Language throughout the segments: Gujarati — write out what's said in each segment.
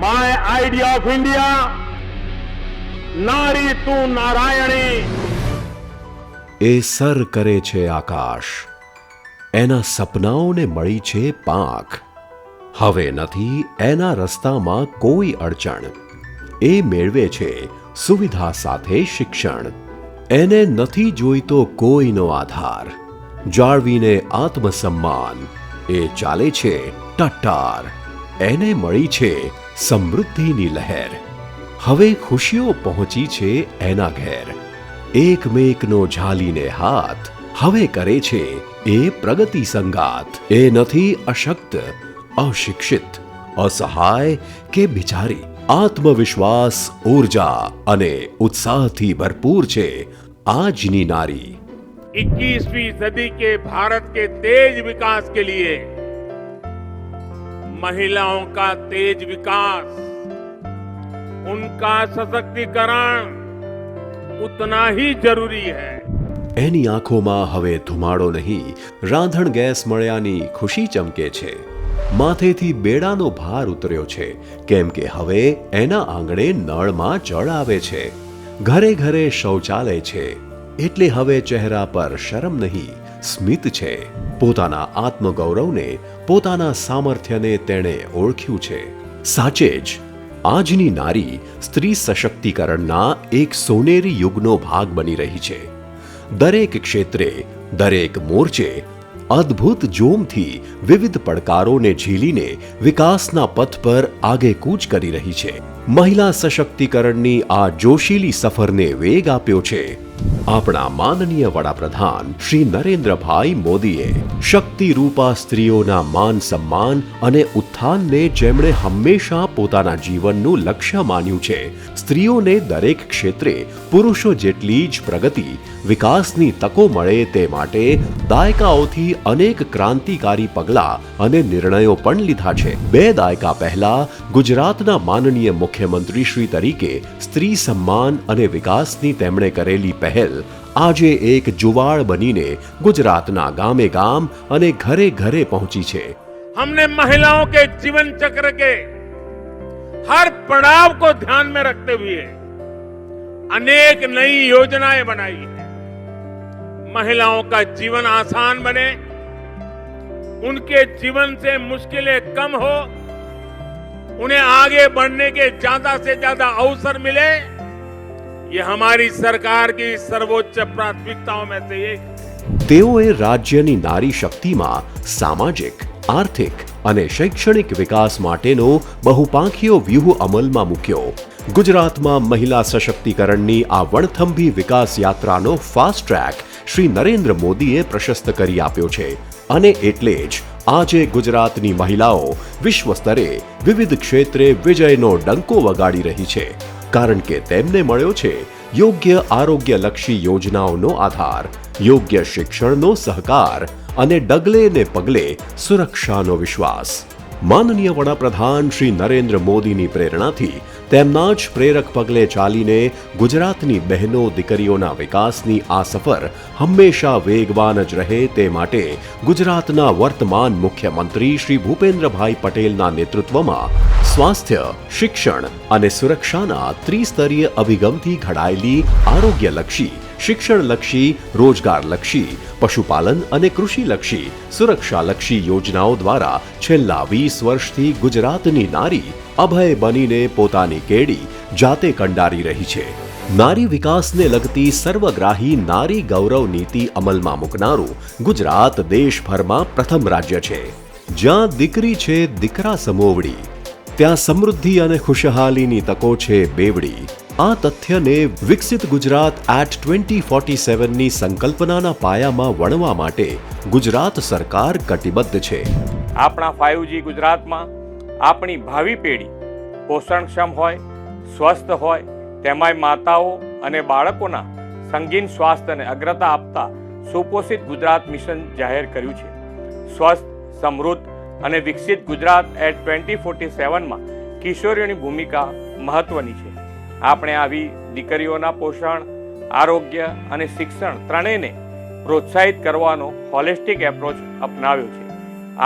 माय आइडिया ऑफ इंडिया, नारी तू नारायणी। એ સર કરે છે આકાશ, એના સપનાઓને મળી છે પાંખ। હવે નથી એના રસ્તામાં કોઈ અડચણ, એ મેળવે છે સુવિધા સાથે શિક્ષણ। એને નથી જોઈતો કોઈનો આધાર, જાળવીને આત્મસન્માન એ ચાલે છે ટટ્ટાર। એને મળી છે સમૃદ્ધિની લહેર, હવે ખુશીઓ પહોંચી છે એના ઘેર। એકમેકનો ઝાલીને હાથ હવે કરે છે એ પ્રગતિ સંગાથ। એ નથી અશક્ત, અશિક્ષિત, અસહાય કે બિચારી, આત્મવિશ્વાસ, ઊર્જા અને उत्साहથી ભરપૂર છે આજની નારી। 21वीं सदी के भारत के तेज विकास के लिए महिलाओं का तेज विकास, उनका सशक्तिकरण उतना ही जरूरी है। એની આંખોમાં હવે ધુમાડો નહીં, રાંધણ ગેસ મળ્યાની ખુશી ચમકે છે। માથેથી બેડાનો ભાર ઉતર્યો છે, કેમ કે હવે એના આંગણે નળમાં જળ આવે છે। ઘરે ઘરે શૌચાલય છે, એટલે હવે ચહેરા પર શરમ નહીં, સ્મિત છે। પોતાના આત્મગૌરવને, પોતાના સામર્થ્યને તેણે ઓળખ્યું છે। સાચે જ આજની નારી સ્ત્રી સશક્તિકરણના એક સોનેરી યુગનો ભાગ બની રહી છે। દરેક ક્ષેત્રે, દરેક મોરચે અદ્ભુત જોમથી વિવિધ પડકારોને ઝીલીને વિકાસના પથ પર આગેકૂચ કરી રહી છે। મહિલા સશક્તિકરણની આ જોશીલી સફરને વેગ આપ્યો છે આપણા માનનીય વડાપ્રધાન શ્રી નરેન્દ્રભાઈ મોદીએ। શક્તિરૂપા સ્ત્રીઓના માન સન્માન અને ઉત્થાનને જેમણે હંમેશા પોતાના જીવનનું લક્ષ્ય માન્યું છે। સ્ત્રીઓને દરેક ક્ષેત્રે પુરુષો જેટલી જ પ્રગતિ, વિકાસની તકો મળે તે માટે દાયકાઓથી અનેક ક્રાંતિકારી પગલાં અને નિર્ણયો પણ લીધા છે। 2 દાયકા પહેલા ગુજરાતના માનનીય મુખ્યમંત્રી શ્રી તરીકે સ્ત્રી સન્માન અને વિકાસની તેમણે કરેલી પહેલ આજે એક જુવાળ બનીને ગુજરાતના ગામે ગામ અને ઘરે ઘરે પહોંચી છે। हमने महिलाओं के जीवन चक्र के हर पड़ाव को ध्यान में रखते हुए अनेक नई योजनाएं बनाई है। महिलाओं का जीवन आसान बने, उनके जीवन से मुश्किलें कम हो, उन्हें आगे बढ़ने के ज्यादा से ज्यादा अवसर मिले, ये हमारी सरकार की सर्वोच्च प्राथमिकताओं में से एक। તેઓએ રાજ્યની નારી શક્તિમાં સામાજિક, આર્થિક અને શૈક્ષણિક વિકાસ માટેનો બહુપાંખીયો વ્યૂહ અમલમાં મૂક્યો। ગુજરાતમાં મહિલા સશક્તિકરણની આ વણથંભી વિકાસ યાત્રાનો ફાસ્ટ ટ્રેક શ્રી નરેન્દ્ર મોદીએ પ્રશસ્ત કરી આપ્યો છે અને એટલે જ આજે ગુજરાતની મહિલાઓ વિશ્વ સ્તરે વિવિધ ક્ષેત્રે વિજયનો ડંકો વગાડી રહી છે, કારણ કે તેમને મળ્યો છે યોગ્ય આરોગ્યલક્ષી યોજનાઓનો આધાર, યોગ્ય શિક્ષણનો સહકાર અને ડગલે ને પગલે સુરક્ષાનો વિશ્વાસ। માનનીય વડાપ્રધાન શ્રી નરેન્દ્ર મોદીની પ્રેરણાથી તેમના જ પ્રેરક પગલે ચાલીને ગુજરાતની બહેનો દીકરીઓના વિકાસની આ સફર હંમેશા વેગવાન જ રહે તે માટે ગુજરાતના વર્તમાન મુખ્યમંત્રી શ્રી ભૂપેન્દ્રભાઈ પટેલના નેતૃત્વમાં સ્વાસ્થ્ય, શિક્ષણ અને સુરક્ષાના ત્રિસ્તરીય અભિગમથી ઘડાયેલી આરોગ્યલક્ષી, શિક્ષણલક્ષી, રોજગારલક્ષી, પશુપાલન અને કૃષિલક્ષી, સુરક્ષાલક્ષી યોજનાઓ દ્વારા છેલ્લા 20 વર્ષથી ગુજરાતની નારી અભય બનીને પોતાની કેડી જાતે કંડારી રહી છે। નારી વિકાસને લગતી સર્વગ્રાહી નારી ગૌરવ નીતિ અમલમાં મૂકનારું ગુજરાત દેશભરમાં પ્રથમ રાજ્ય છે, જ્યાં દીકરી છે દીકરા સમોવડી, ત્યાં સમૃદ્ધિ અને ખુશહાલીની તકો છે બેવડી। આ તથ્યને વિકસિત ગુજરાત એટ 2047ની સંકલ્પનાના પાયામાં વણવા માટે ગુજરાત સરકાર કટિબદ્ધ છે। આપણા 5G ગુજરાતમાં આપણી ભાવિ પેઢી પોષણક્ષમ હોય, સ્વસ્થ હોય, તેમાંય માતાઓ અને બાળકોના સંગીન સ્વાસ્થ્યને અગ્રતા આપતા સુપોષિત ગુજરાત મિશન જાહેર કર્યું છે। સ્વસ્થ, સમૃદ્ધ અને વિકસિત ગુજરાત એટ 2047માં કિશોરીઓની ભૂમિકા મહત્વની છે। આપણે આવી દીકરીઓના પોષણ, આરોગ્ય અને શિક્ષણ ત્રણેયને પ્રોત્સાહિત કરવાનો હોલિસ્ટિક એપ્રોચ અપનાવ્યો છે।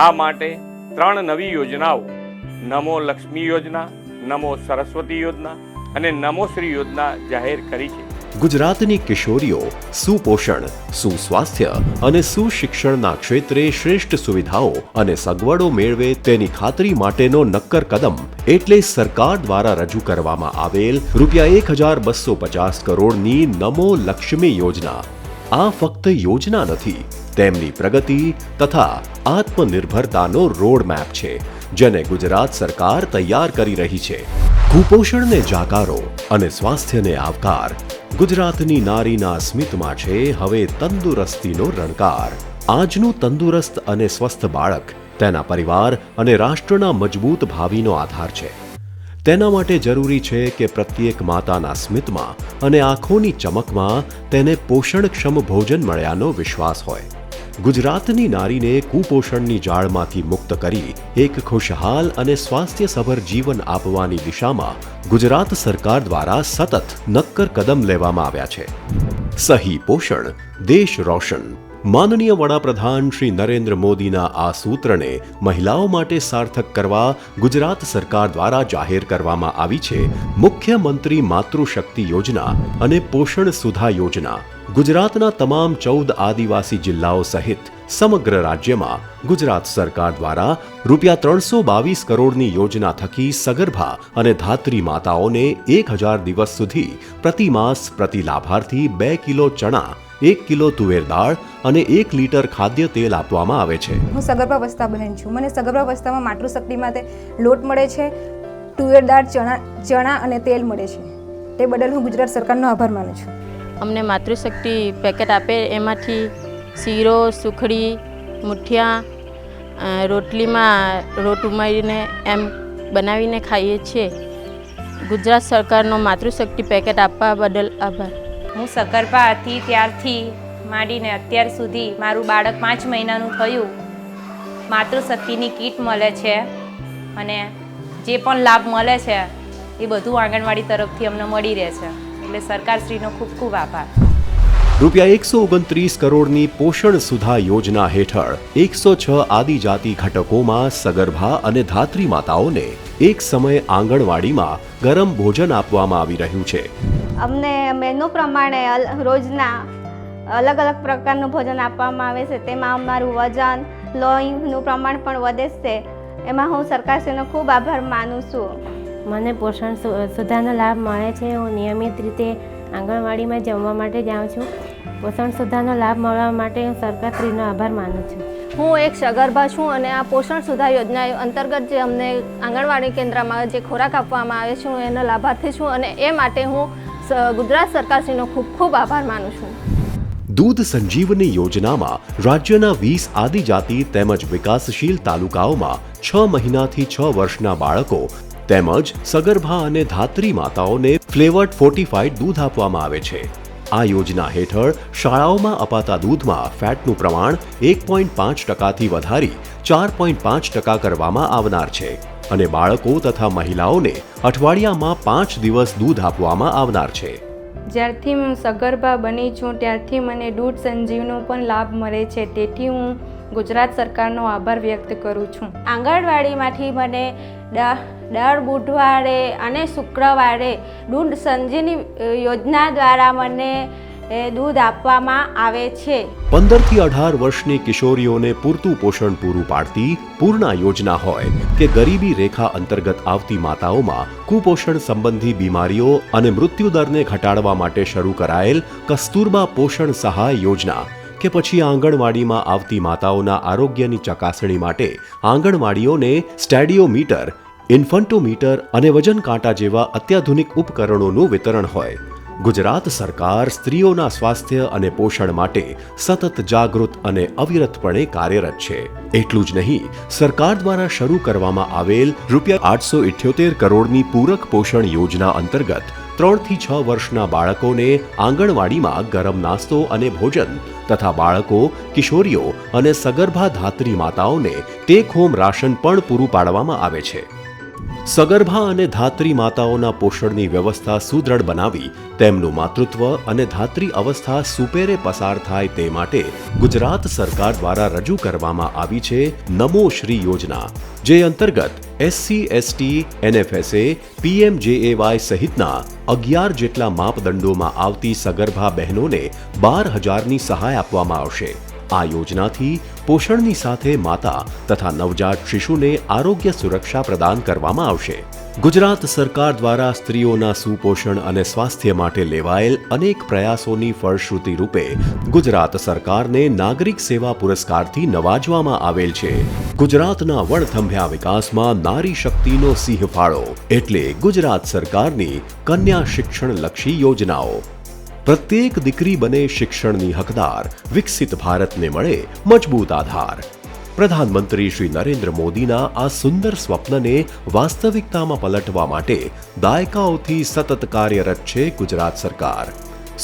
આ માટે 3 નવી યોજનાઓ નમો લક્ષ્મી યોજના, નમો સરસ્વતી યોજના અને નમો શ્રી યોજના જાહેર કરી છે. ગુજરાતની કિશોરીઓ સુપોષણ, સુસ્વાસ્થ્ય અને સુશિક્ષણના ક્ષેત્રે શ્રેષ્ઠ સુવિધાઓ અને સગવડો મેળવે તેની ખાતરી માટેનો નક્કર કદમ એટલે સરકાર દ્વારા રજૂ કરવામાં આવેલ ₹1,250 કરોડની નમો લક્ષ્મી યોજના. આ ફક્ત યોજના નથી, તેમની પ્રગતિ તથા આત્મનિર્ભરતાનો રોડમેપ છે, જેને ગુજરાત સરકાર તૈયાર કરી રહી છે. કુપોષણને જાકારો અને સ્વાસ્થ્યને આવકાર. ગુજરાતની નારીના સ્મિતમાં છે હવે તંદુરસ્તીનો રણકાર. આજનું તંદુરસ્ત અને સ્વસ્થ બાળક તેના પરિવાર અને રાષ્ટ્રના મજબૂત ભાવિનો આધાર છે. તેના માટે જરૂરી છે કે પ્રત્યેક માતાના સ્મિતમાં અને આંખોની ચમકમાં તેને પોષણક્ષમ ભોજન મળ્યાનો વિશ્વાસ હોય. ગુજરાતની નારીને કુપોષણની જાળમાંથી મુક્ત કરી એક ખુશહાલ અને સ્વાસ્થ્યસભર જીવન આપવાની દિશામાં ગુજરાત સરકાર દ્વારા સતત નક્કર કદમ લેવામાં આવ્યા છે. સહી પોષણ, દેશ રોશન. માનનીય વડાપ્રધાન શ્રી નરેન્દ્ર મોદીના આ સૂત્રને મહિલાઓ માટે સાર્થક કરવા ગુજરાત સરકાર દ્વારા જાહેર કરવામાં આવી છે મુખ્યમંત્રી માતૃશક્તિ યોજના અને પોષણ સુધા યોજના. ગુજરાતના તમામ 14 આદિવાસી જિલ્લાઓ સહિત સમગ્ર રાજ્યમાં ગુજરાત સરકાર દ્વારા ₹322 કરોડની યોજના થકી સગર્ભા અને ધાત્રી માતાઓને 1000 દિવસ સુધી પ્રતિમાસ પ્રતિ લાભાર્થી 2 કિલો ચણા, 1 કિલો તુવેર દાળ અને 1 લીટર ખાદ્ય તેલ આપવામાં આવે છે. હું સગર્ભાવસ્થા બહેન છું. મને સગર્ભાવસ્થામાં માતૃશક્તિ માટે લોટ મળે છે, તુવેર દાળ, ચણા અને તેલ મળે છે. તે બદલ હું ગુજરાત સરકારનો આભાર માનું છું. અમને માતૃશક્તિ પેકેટ આપે એમાંથી શીરો, સુખડી, મુઠિયા, રોટલીમાં રોટ ઉમેરીને એમ બનાવીને ખાઈએ છીએ. ગુજરાત સરકારનો માતૃશક્તિ પેકેટ આપવા બદલ આભાર. હું સગર્ભા હતી ત્યારથી માંડીને અત્યાર સુધી મારું બાળક 5 મહિનાનું થયું. માતૃશક્તિની કીટ મળે છે અને જે પણ લાભ મળે છે એ બધું આંગણવાડી તરફથી અમને મળી રહે છે. એટલે સરકારશ્રીનો ખૂબ ખૂબ આભાર. ₹129 કરોડની પોષણ સુધા યોજના હેઠળ 106 આદિજાતિ ઘટકોમાં સગર્ભા અને ધાત્રી માતાઓને એક સમયે આંગણવાડીમાં ગરમ ભોજન આપવામાં આવી રહ્યું છે. અમને મેનુ પ્રમાણે રોજના અલગ અલગ પ્રકારનું ભોજન આપવામાં આવે છે. તેમાં અમારું વજન, લોહીનું પ્રમાણ પણ વધે છે. એમાં હું સરકારશ્રીનો ખૂબ આભાર માનું છું. મને પોષણ સુધાનો લાભ મળે છે. હું નિયમિત રીતે આંગણવાડીમાં જમવા માટે જાઉં છું. પોષણ સુધાનો લાભ મળવા માટે હું સરકારશ્રીનો આભાર માનું છું. હું એક સગર્ભા છું અને આ પોષણ સુધા યોજના અંતર્ગત જે અમને આંગણવાડી કેન્દ્રમાં જે ખોરાક આપવામાં આવે છે હું એનો લાભાર્થી છું અને એ માટે હું ગુજરાત સરકારશ્રીનો ખૂબ ખૂબ આભાર માનું છું. દૂધ સંજીવની યોજનામાં રાજ્યના 20 આદિજાતિ તેમજ વિકાસશીલ તાલુકાઓમાં 6 મહિનાથી 6 વર્ષના બાળકો તેમજ સગર્ભા અને ધાત્રી માતાઓને ફ્લેવર્ડ ફોર્ટિફાઈડ દૂધ આપવામાં આવે છે. આ યોજના હેઠળ શાળાઓમાં અપાતા દૂધમાં ફેટનું પ્રમાણ 1.5% વધારી 4.5% કરવામાં આવનાર છે અને બાળકો તથા મહિલાઓને અઠવાડિયામાં 5 દિવસ દૂધ આપવામાં આવનાર છે. જ્યારથી હું સગર્ભા બની છું ત્યારથી મને દૂધ સંજીવનો પણ લાભ મળે છે. તેથી હું ગુજરાત સરકારનો આભાર વ્યક્ત કરું છું. આંગણવાડીમાંથી મને દર બુધવારે અને શુક્રવારે દૂધ સંજીવની યોજના દ્વારા મને દૂધ આપવામાં આવે છે. 15 થી 18 વર્ષની કિશોરીઓને પૂરતું પોષણ પૂરું પાડતી પૂર્ણા યોજના હોય કે ગરીબી રેખા અંતર્ગત આવતી માતાઓમાં કુપોષણ સંબંધી બીમારીઓ અને મૃત્યુદરને ઘટાડવા માટે શરૂ કરાયેલ કસ્તુરબા પોષણ સહાય યોજના કે પછી આંગણવાડીમાં આવતી માતાઓના આરોગ્યની ચકાસણી માટે આંગણવાડીઓને સ્ટેડિયોમીટર, ઇન્ફન્ટોમીટર અને વજન કાંટા જેવા અત્યાધુનિક ઉપકરણોનું વિતરણ હોય. ગુજરાત સરકાર સ્ત્રીઓના સ્વાસ્થ્ય અને પોષણ માટે સતત જાગૃત અને અવિરતપણે કાર્યરત છે. એટલું જ નહીં, સરકાર દ્વારા શરૂ કરવામાં આવેલ ₹878 કરોડની પૂરક પોષણ યોજના અંતર્ગત 3 થી 6 વર્ષના બાળકોને આંગણવાડીમાં ગરમ નાસ્તો અને ભોજન તથા બાળકો, કિશોરીઓ અને સગર્ભા ધાત્રી માતાઓને ટેક હોમ રાશન પણ પૂરું પાડવામાં આવે છે. સગર્ભા અને ધાત્રી માતાઓના પોષણની વ્યવસ્થા સુદૃઢ બનાવી તેમનું માતૃત્વ અને ધાત્રી અવસ્થા સુપેરે પસાર થાય તે માટે ગુજરાત સરકાર દ્વારા રજૂ કરવામાં આવી છે નમો શ્રી યોજના, જે અંતર્ગત SC, ST, NFSA, PMJAY સહિતના 11 જેટલા માપદંડોમાં આવતી સગર્ભા બહેનોને 12,000ની સહાય આપવામાં આવશે. આ યોજનાથી પોષણની સાથે માતા તથા નવજાત શિશુને આરોગ્ય સુરક્ષા પ્રદાન કરવામાં આવશે. ગુજરાત સરકાર દ્વારા સ્ત્રીઓના સુપોષણ અને સ્વાસ્થ્ય માટે લેવાયેલ અનેક પ્રયાસોની ફળશ્રુતિ રૂપે ગુજરાત સરકારને નાગરિક સેવા પુરસ્કારથી નવાજવામાં આવેલ છે. ગુજરાતના વણથંભ્યા વિકાસમાં નારી શક્તિનો સિંહ ફાળો એટલે ગુજરાત સરકારની કન્યા શિક્ષણલક્ષી યોજનાઓ. પ્રત્યેક દીકરી બને શિક્ષણની હકદાર, વિકસિત ભારતને મળે મજબૂત આધાર. પ્રધાનમંત્રી શ્રી નરેન્દ્ર મોદીના આ સુંદર સ્વપ્નને વાસ્તવિકતામાં પલટવા માટે દાયકાઓથી સતત કાર્યરત છે ગુજરાત સરકાર.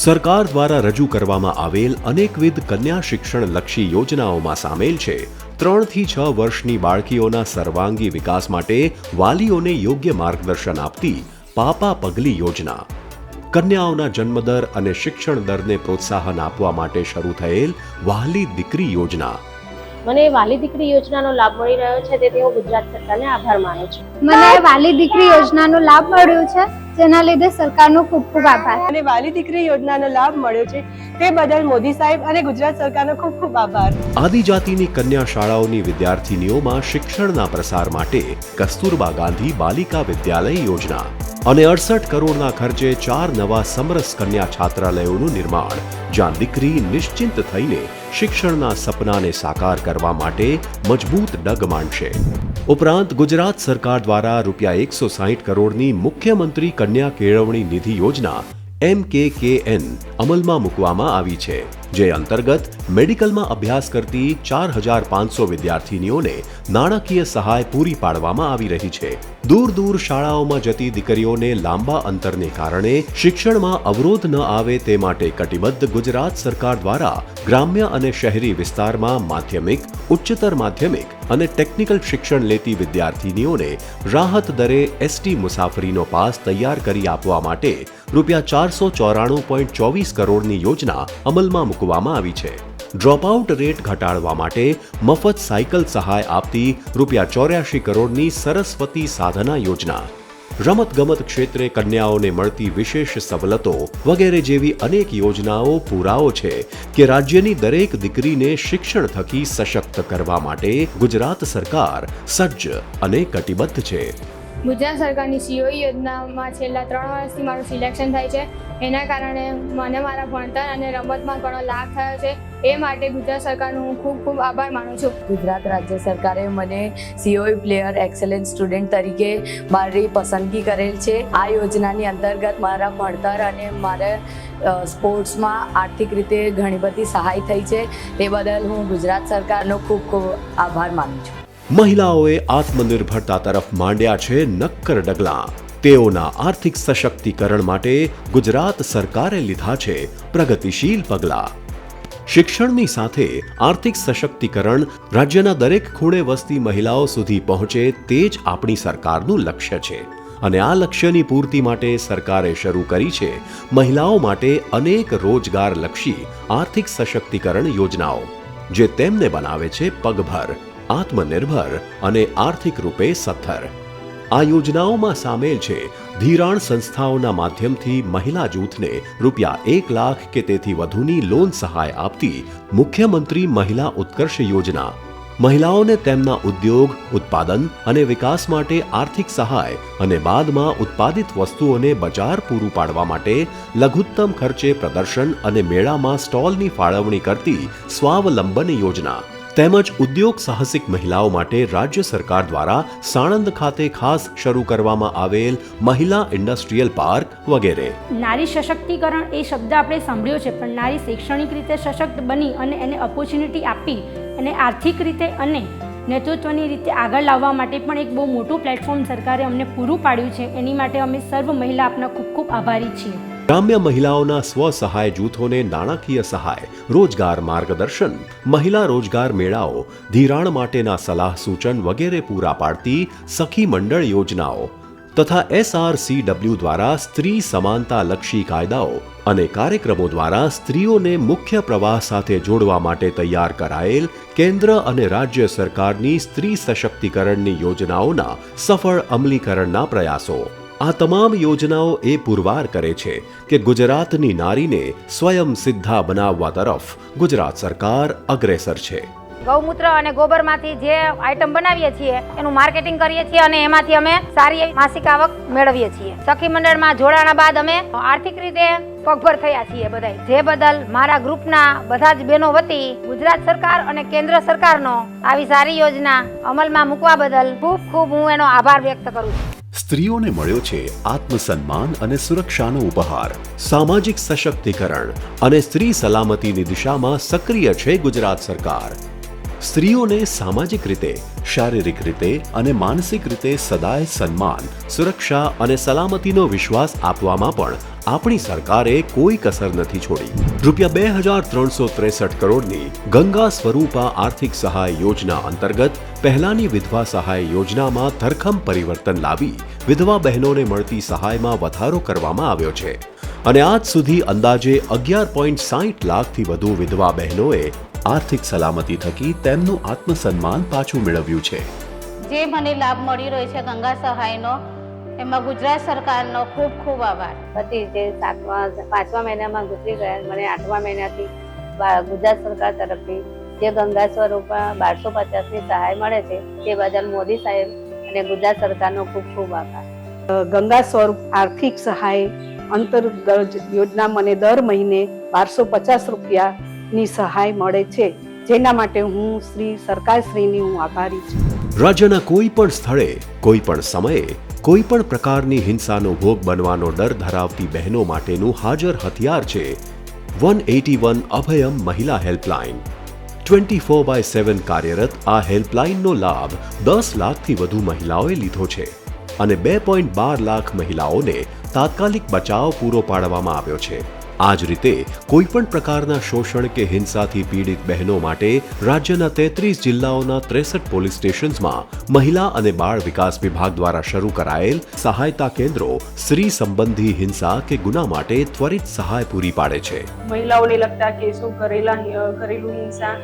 સરકાર દ્વારા રજૂ કરવામાં આવેલ અનેકવિધ કન્યા શિક્ષણલક્ષી યોજનાઓમાં સામેલ છે 3 થી 6 વર્ષની બાળકીઓના સર્વાંગી વિકાસ માટે વાલીઓને યોગ્ય માર્ગદર્શન આપતી પાપા પગલી યોજના, કન્યાઓના જન્મદર અને શિક્ષણ દરને પ્રોત્સાહન આપવા માટે શરૂ થયેલ વહાલી દીકરી યોજના. મને વાલી દીકરી યોજનાનો લાભ મળી રહ્યો છે, તેથી હું ગુજરાત સરકારને આભાર માનું છું. મને વાલી દીકરી યોજનાનો લાભ મળ્યો છે, જેના લીધે સરકારનો ખૂબ ખૂબ આભાર. અને વાલી દીકરી યોજનાનો લાભ મળ્યો છે તે બદલ મોદી સાહેબ અને ગુજરાત સરકારનો ખૂબ ખૂબ આભાર. આદિજાતિની કન્યા શાળાઓની વિદ્યાર્થીનીઓમાં શિક્ષણના પ્રસાર માટે કસ્તુરબા ગાંધી બાલિકા વિદ્યાલય યોજના અને 68 કરોડના ખર્ચે 4 નવા સમરસ કન્યા છાત્રાલયોનું નિર્માણ, જ્યાં દીકરી નિશ્ચિંત થઈને શિક્ષણના સપનાને સાકાર કરવા માટે મજબૂત ડગ માંડશે. ઉપરાંત ગુજરાત સરકાર દ્વારા ₹160 કરોડની મુખ્યમંત્રી કન્યા કેળવણી નિધિ યોજના MKKN અમલમાં મૂકવામાં આવી છે, જે અંતર્ગત મેડિકલમાં અભ્યાસ કરતી 4,500 વિદ્યાર્થીનીઓને નાણાકીય સહાય પૂરી પાડવામાં આવી રહી છે. દૂર દૂર શાળાઓમાં જતી દીકરીઓને લાંબા અંતરને કારણે શિક્ષણમાં અવરોધ ન આવે તે માટે કટિબદ્ધ ગુજરાત સરકાર દ્વારા ગ્રામ્ય અને શહેરી વિસ્તારમાં માધ્યમિક, ઉચ્ચતર માધ્યમિક અને ટેકનિકલ શિક્ષણ લેતી વિદ્યાર્થીનીઓને રાહત દરે ST મુસાફરીનો પાસ તૈયાર કરી આપવા માટે ₹494.24 કરોડની યોજના અમલમાં મૂકવામાં આવી છે. ડ્રોપઆઉટ રેટ ઘટાડવા માટે મફત સાયકલ સહાય આપતી ₹84 કરોડની સરસ્વતી સાધના યોજના, રમતગમત ક્ષેત્રે કન્યાઓને મળતી વિશેષ સવલતો વગેરે જેવી અનેક યોજનાઓ પુરાવો છે કે રાજ્યની દરેક દીકરીને શિક્ષણ થકી સશક્ત કરવા માટે ગુજરાત સરકાર સજ્જ અને કટિબદ્ધ છે. ગુજરાત સરકારની COE યોજનામાં છેલ્લા 3 વર્ષથી મારું સિલેક્શન થાય છે. એના કારણે મને મારા ભણતર અને રમતમાં ઘણો લાભ થયો છે. એ માટે ગુજરાત સરકારનો હું ખૂબ ખૂબ આભાર માનું છું. ગુજરાત રાજ્ય સરકારે મને COE પ્લેયર એક્સેલન્ટ સ્ટુડન્ટ તરીકે મારી પસંદગી કરેલ છે. આ યોજનાની અંતર્ગત મારા ભણતર અને મારા સ્પોર્ટ્સમાં આર્થિક રીતે ઘણી બધી સહાય થઈ છે. તે બદલ હું ગુજરાત સરકારનો ખૂબ ખૂબ આભાર માનું છું. મહિલાઓએ આત્મનિર્ભરતા તરફ માંડ્યા છે નક્કર ડગલાં. તેઓના આર્થિક સશક્તિકરણ માટે ગુજરાત સરકારે લીધા છે પ્રગતિશીલ પગલાં. શિક્ષણની સાથે આર્થિક સશક્તિકરણ રાજ્યના દરેક ખૂણે વસતી મહિલાઓ સુધી પહોંચે તે જ આપણી સરકારનું લક્ષ્ય છે. અને આ લક્ષ્યની પૂર્તિ માટે સરકારે શરૂ કરી છે મહિલાઓ માટે અનેક રોજગારલક્ષી આર્થિક સશક્તિકરણ યોજનાઓ, જે તેમને બનાવે છે પગભર, આત્મનિર્ભર અને આર્થિક રૂપે સદ્ધર. આ યોજનાઓમાં સામેલ છે ધિરાણ સંસ્થાઓના માધ્યમથી મહિલા જૂથને ₹1 લાખ કે તેથી વધુની લોન સહાય આપતી મુખ્યમંત્રી મહિલા ઉત્કર્ષ યોજના, મહિલાઓને તેમના ઉદ્યોગ, ઉત્પાદન અને વિકાસ માટે આર્થિક સહાય અને બાદમાં ઉત્પાદિત વસ્તુઓને બજાર પૂરું પાડવા માટે લઘુત્તમ ખર્ચે પ્રદર્શન અને મેળામાં સ્ટોલની ફાળવણી કરતી સ્વાવલંબન યોજના, તેમજ ઉદ્યોગ સાહસિક મહિલાઓ માટે રાજ્ય સરકાર દ્વારા સાણંદ ખાતે ખાસ શરૂ કરવામાં આવેલ મહિલા ઇન્ડસ્ટ્રીયલ પાર્ક વગેરે. નારી સશક્તિકરણ એ શબ્દ આપણે સાંભળ્યો છે, પણ નારી શૈક્ષણિક રીતે સશક્ત બની અને એને ઓપોર્ચ્યુનિટી આપી અને આર્થિક રીતે અને નેતૃત્વની રીતે આગળ લાવવા માટે પણ એક બહુ મોટું પ્લેટફોર્મ સરકારે અમને પૂરું પાડ્યું છે. એની માટે અમે સર્વ મહિલા આપના ખૂબ ખૂબ આભારી છીએ. ગ્રામ્ય મહિલાઓના સ્વસહાય જૂથોને નાણાકીય સહાય, રોજગાર માર્ગદર્શન, મહિલા રોજગાર મેળાઓ, ધિરાણ માટેના સલાહ સૂચન વગેરે પૂરા પાડતી સખી મંડળ યોજનાઓ, તથા SRCW દ્વારા સ્ત્રી સમાનતા લક્ષી કાયદાઓ અને કાર્યક્રમો દ્વારા સ્ત્રીઓને મુખ્ય પ્રવાહ સાથે જોડવા માટે તૈયાર કરાયેલ કેન્દ્ર અને રાજ્ય સરકારની સ્ત્રી સશક્તિકરણની યોજનાઓના સફળ અમલીકરણના પ્રયાસો. આ તમામ યોજનાઓ એ પુરવાર કરે છે કે ગુજરાતની નારીને સ્વયં સિદ્ધા બનાવવા તરફ ગુજરાત સરકાર અગ્રેસર છે. ગૌમૂત્ર અને ગોબરમાંથી જે આઈટમ બનાવીએ છીએ એનું માર્કેટિંગ કરીએ છીએ અને એમાંથી અમે સારી એવી માસિક આવક મેળવીએ છીએ. સખી મંડળમાં જોડાણા બાદ અમે આર્થિક રીતે પગભર થયા છીએ બધા. જે બદલ મારા ગ્રુપના બધા જ બહેનો વતી ગુજરાત સરકાર અને કેન્દ્ર સરકારનો આવી સારી યોજના અમલમાં મૂકવા બદલ ખૂબ ખૂબ હું એનો આભાર વ્યક્ત કરું છું. સ્ત્રીઓને મળ્યો છે આત્મસન્માન અને સુરક્ષાનો ઉપહાર. સામાજિક સશક્તિકરણ અને સ્ત્રી સલામતીની દિશામાં સક્રિય છે ગુજરાત સરકાર. સ્ત્રીઓને સામાજિક રીતે, શારીરિક રીતે અને માનસિક રીતે સદાય સન્માન, સુરક્ષા અને સલામતીનો વિશ્વાસ આપવામાં પણ આપણી સરકારે કોઈ કસર નથી છોડી. ₹2,363 કરોડની ગંગા સ્વરૂપા આર્થિક સહાય યોજના અંતર્ગત પહેલાની વિધવા સહાય યોજનામાં ધરખમ પરિવર્તન લાવી વિધવા બહેનોને મળતી સહાયમાં વધારો કરવામાં આવ્યો છે અને આજ સુધી અંદાજે 11.60 લાખથી વધુ વિધવા બહેનોએ આર્થિક સલામતી થકી તેમનું આત્મસન્માન પાછું મેળવ્યું છે. જે મને લાભ મળી રહ્યો છે ગંગા સહાયનો, એમાં ગુજરાત સરકારનો ખૂબ ખૂબ આભાર. પતિ જે 5મા મહિનામાં ગુજરી ગયા, મને 8મા મહિનાથી ગુજરાત સરકાર તરફથી જે ગંગા સ્વરૂપા 1250ની સહાય મળે છે તે બદલ મોદી સાહેબ અને ગુજરાત સરકારનો ખૂબ ખૂબ આભાર. ગંગા સ્વરૂપ આર્થિક સહાય અંતર્ગત યોજના મને દર મહિને ₹1250 ની સહાય મળે છે, જેના માટે હું સરકારશ્રીની હું આભારી છું. રાજ્યના કોઈ પણ સ્થળે, કોઈ પણ સમયે, કોઈ પણ પ્રકારની હિંસાનો ભોગ બનવાનો ડર ધરાવતી બહેનો માટેનું હાજર હથિયાર છે 181 અભયમ મહિલા હેલ્પલાઇન. 24/7 કાર્યરત આ હેલ્પલાઇનનો લાભ 10 લાખથી વધુ મહિલાઓએ લીધો છે અને 2.12 લાખ મહિલાઓને તાત્કાલિક બચાવ પૂરો પાડવામાં આવ્યો છે. આ જ રીતે કોઈપણ પ્રકારના શોષણ કે હિંસાથી પીડિત બહેનો માટે રાજ્યના 33 જિલ્લાઓના 63 પોલીસ સ્ટેશન્સમાં મહિલા અને બાળ વિકાસ વિભાગ દ્વારા શરૂ કરાયેલ સહાયતા કેન્દ્રો સ્ત્રી સંબંધી હિંસા કે ગુના માટે ત્વરિત સહાય પૂરી પાડે છે. મહિલાઓને લગતા કેસો, ઘરેલું હિંસા,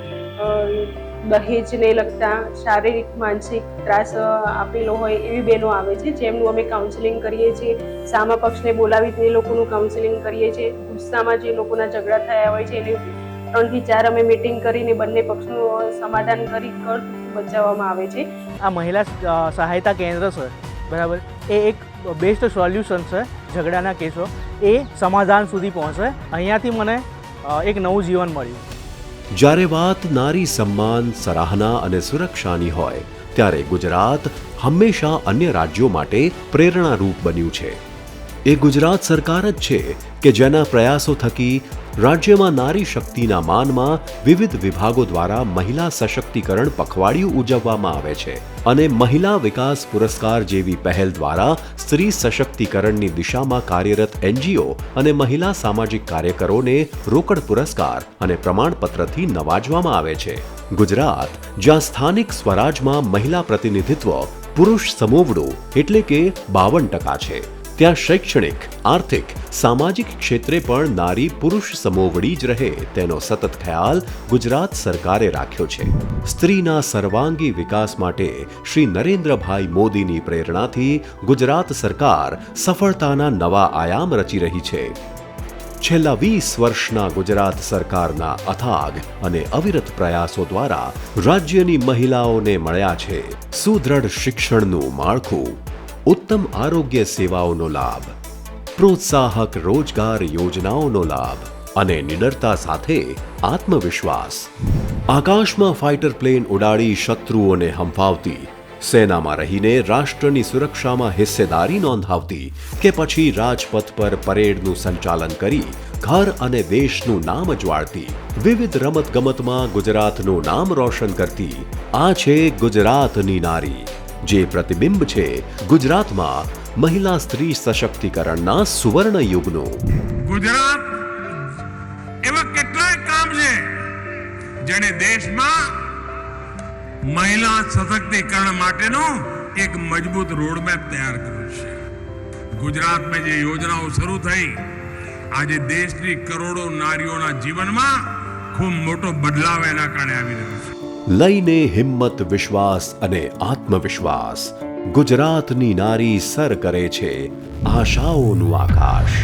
દહેજને લગતા શારીરિક માનસિક ત્રાસ આપેલો હોય એવી બહેનો આવે છે, જેમનું અમે કાઉન્સેલિંગ કરીએ છીએ. સામા પક્ષને બોલાવી એ લોકોનું કાઉન્સેલિંગ કરીએ છીએ. ગુસ્સામાં જે લોકોના ઝઘડા થયા હોય છે એને 3 થી 4 અમે મીટિંગ કરીને બંને પક્ષનું સમાધાન કરી બચાવવામાં આવે છે. આ મહિલા સહાયતા કેન્દ્ર છે, બરાબર, એ એક બેસ્ટ સોલ્યુશન છે ઝઘડાના કેસો, એ સમાધાન સુધી પહોંચે. અહીંયાથી મને એક નવું જીવન મળ્યું. જ્યારે વાત નારી સન્માન, સરાહના અને સુરક્ષાની હોય ત્યારે ગુજરાત હંમેશા અન્ય રાજ્યો માટે પ્રેરણારૂપ બન્યું છે. એ ગુજરાત સરકાર જ છે કે જેના પ્રયાસો થકી રાજ્યમાં નારી શક્તિના માનમાં વિવિધ વિભાગો દ્વારા મહિલા સશક્તિકરણ પખવાડિયું ઉજવવામાં આવે છે અને મહિલા વિકાસ પુરસ્કાર જેવી પહેલ દ્વારા સ્ત્રી સશક્તિકરણની દિશામાં કાર્યરત NGO અને મહિલા સામાજિક કાર્યકરોને રોકડ પુરસ્કાર અને પ્રમાણપત્રથી નવાજવામાં આવે છે. ગુજરાત જ્યાં સ્થાનિક સ્વરાજમાં મહિલા પ્રતિનિધિત્વ પુરુષ સમોવડું એટલે કે 52% છે, ત્યાં શૈક્ષણિક, આર્થિક, સામાજિક ક્ષેત્રે પણ નારી પુરુષ સમોવડી જ રહે તેનો સતત ખ્યાલ ગુજરાત સરકારે રાખ્યો છે. સ્ત્રીના સર્વાંગી વિકાસ માટે શ્રી નરેન્દ્રભાઈ મોદીની પ્રેરણાથી ગુજરાત સરકાર સફળતાના નવા આયામ રચી રહી છે. છેલ્લા 20 વર્ષના ગુજરાત સરકારના અથાગ અને અવિરત પ્રયાસો દ્વારા રાજ્યની મહિલાઓને મળ્યા છે સુદૃઢ શિક્ષણનું માળખું, ઉત્તમ આરોગ્ય સેવાઓનો લાભ, પ્રોત્સાહક રોજગાર યોજનાઓનો લાભ અને નિડરતા સાથે આત્મવિશ્વાસ. આકાશમાં ફાઇટર પ્લેન ઉડાડી શત્રુઓને હંફાવતી, સેનામાં રહીને રાષ્ટ્રની સુરક્ષામાં હિસ્સેદારી નોંધાવતી કે પછી રાજપથ પર પરેડનું સંચાલન કરી ઘર અને દેશનું નામ અજવાળતી, વિવિધ રમતગમતમાં ગુજરાતનું નામ રોશન કરતી, આ છે ગુજરાતની નારી, જે પ્રતિબિંબ છે ગુજરાતમાં મહિલા સ્ત્રી સશક્તિકરણના સુવર્ણ યુગનું. ગુજરાત એવા કેટલાય કામ છે જેને દેશમાં મહિલા સશક્તિકરણ માટેનો એક મજબૂત રોડમેપ તૈયાર કર્યો છે. ગુજરાતમાં જે યોજનાઓ શરૂ થઈ આજે દેશની કરોડો નારીઓના જીવનમાં ખૂબ મોટો બદલાવ એના કારણે આવી રહ્યો છે. લઈને હિંમત, વિશ્વાસ અને આત્મવિશ્વાસ, ગુજરાતની નારી સર કરે છે આશાઓનું આકાશ.